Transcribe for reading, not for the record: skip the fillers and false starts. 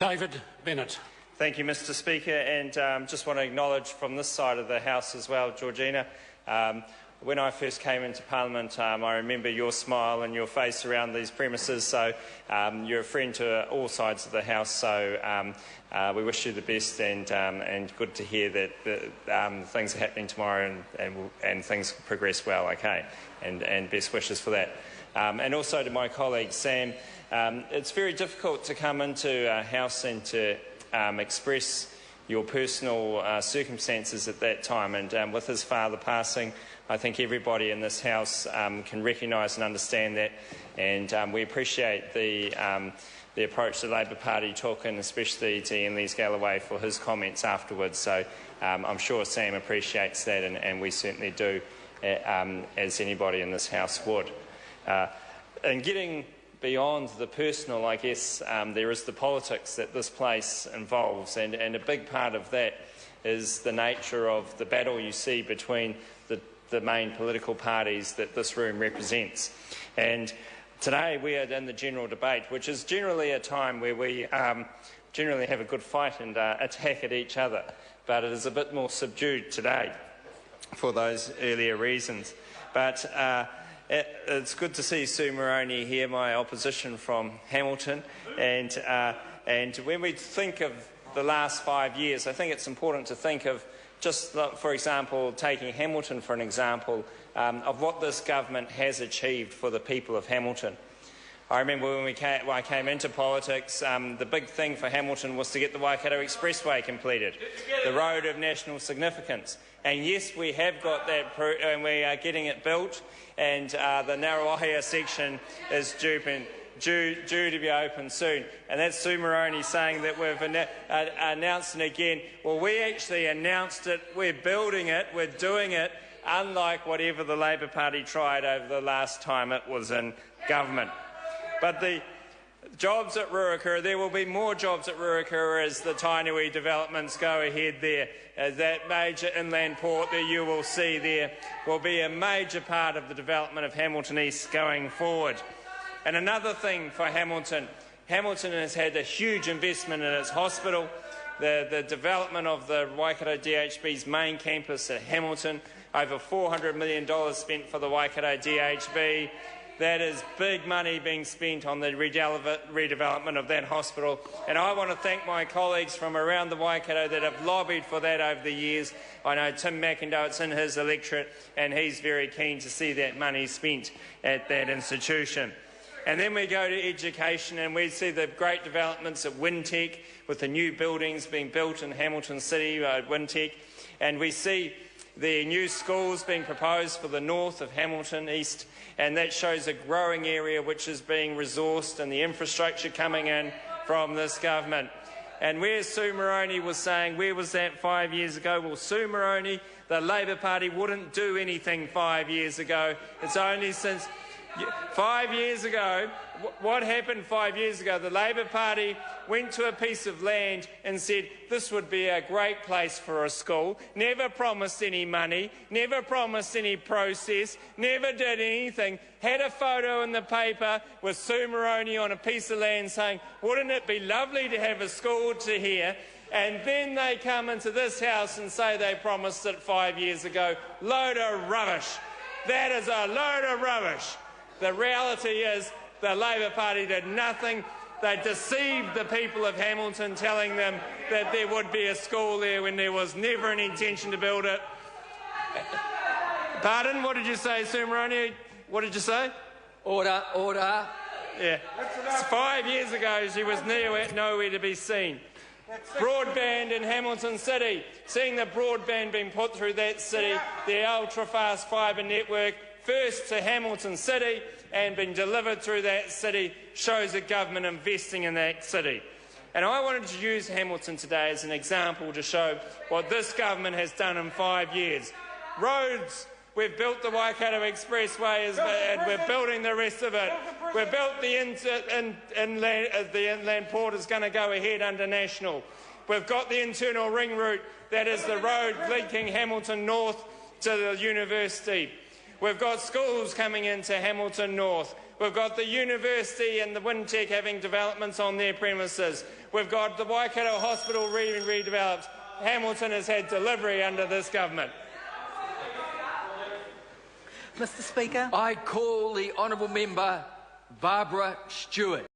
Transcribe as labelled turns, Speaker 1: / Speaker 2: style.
Speaker 1: David Bennett.
Speaker 2: Thank you, Mr Speaker, and just want to acknowledge from this side of the House as well, Georgina. When I first came into Parliament, I remember your smile and your face around these premises, so you're a friend to all sides of the House, so we wish you the best, and good to hear that things are happening tomorrow and things progress well, okay, and best wishes for that. And also to my colleague Sam, it's very difficult to come into a House and to express your personal circumstances at that time, and with his father passing, I think everybody in this House can recognise and understand that, and we appreciate the approach the Labor Party took, and especially to Ian Lees-Galloway for his comments afterwards. So I'm sure Sam appreciates that, and we certainly do, as anybody in this House would. And getting beyond the personal, I guess, there is the politics that this place involves, and a big part of that is the nature of the battle you see between the main political parties that this room represents. And today we are in the general debate, which is generally a time where we generally have a good fight and attack at each other, but it is a bit more subdued today for those earlier reasons. But it's good to see Sue Moroney here, my opposition from Hamilton, and when we think of the last 5 years, I think it's important to think of just, for example, taking Hamilton for an example, of what this government has achieved for the people of Hamilton. I remember when I came into politics, the big thing for Hamilton was to get the Waikato Expressway completed, the road of national significance. And yes, we have got that, and we are getting it built, and the Narrawahia section is due to be open soon. And that's Sue Moroney saying that we've announced it again. Well, we actually announced it, we're building it, we're doing it, unlike whatever the Labor Party tried over the last time it was in government. But the jobs at Ruakura, there will be more jobs at Ruakura as the Tainui developments go ahead there. As that major inland port that you will see there will be a major part of the development of Hamilton East going forward. And another thing for Hamilton, Hamilton has had a huge investment in its hospital, the development of the Waikato DHB's main campus at Hamilton, over $400 million spent for the Waikato DHB. That is big money being spent on the redevelopment of that hospital. And I want to thank my colleagues from around the Waikato that have lobbied for that over the years. I know Tim McIndoe, it's in his electorate, and he's very keen to see that money spent at that institution. And then we go to education, and we see the great developments at Wintec, with the new buildings being built in Hamilton City at Wintec. And we see the new schools being proposed for the north of Hamilton East, and that shows a growing area which is being resourced and the infrastructure coming in from this government. And where Sue Moroney was saying, where was that 5 years ago? Well, Sue Moroney, the Labor Party wouldn't do anything 5 years ago. It's only since 5 years ago, what happened 5 years ago? The Labor Party went to a piece of land and said this would be a great place for a school, never promised any money, never promised any process, never did anything, had a photo in the paper with Sue Moroney on a piece of land saying, wouldn't it be lovely to have a school to here? And then they come into this House and say they promised it 5 years ago. Load of rubbish. That is a load of rubbish. The reality is the Labor Party did nothing. They deceived the people of Hamilton, telling them that there would be a school there when there was never an intention to build it. Pardon? What did you say, Sue Moroney? What did you say?
Speaker 3: Order, order.
Speaker 2: Yeah. 5 years ago, she was nowhere to be seen. Broadband in Hamilton City. Seeing the broadband being put through that city, the ultra-fast fibre network, first to Hamilton City and being delivered through that city, shows a government investing in that city. And I wanted to use Hamilton today as an example to show what this government has done in 5 years. Roads, we've built the Waikato Expressway and we're building the rest of it. We've built the inland port is going to go ahead under national. We've got the internal ring route, that is the road linking Hamilton North to the university. We've got schools coming into Hamilton North. We've got the university and the Wintec having developments on their premises. We've got the Waikato Hospital being redeveloped. Hamilton has had delivery under this government.
Speaker 1: Mr Speaker.
Speaker 3: I call the honourable member Barbara Stewart.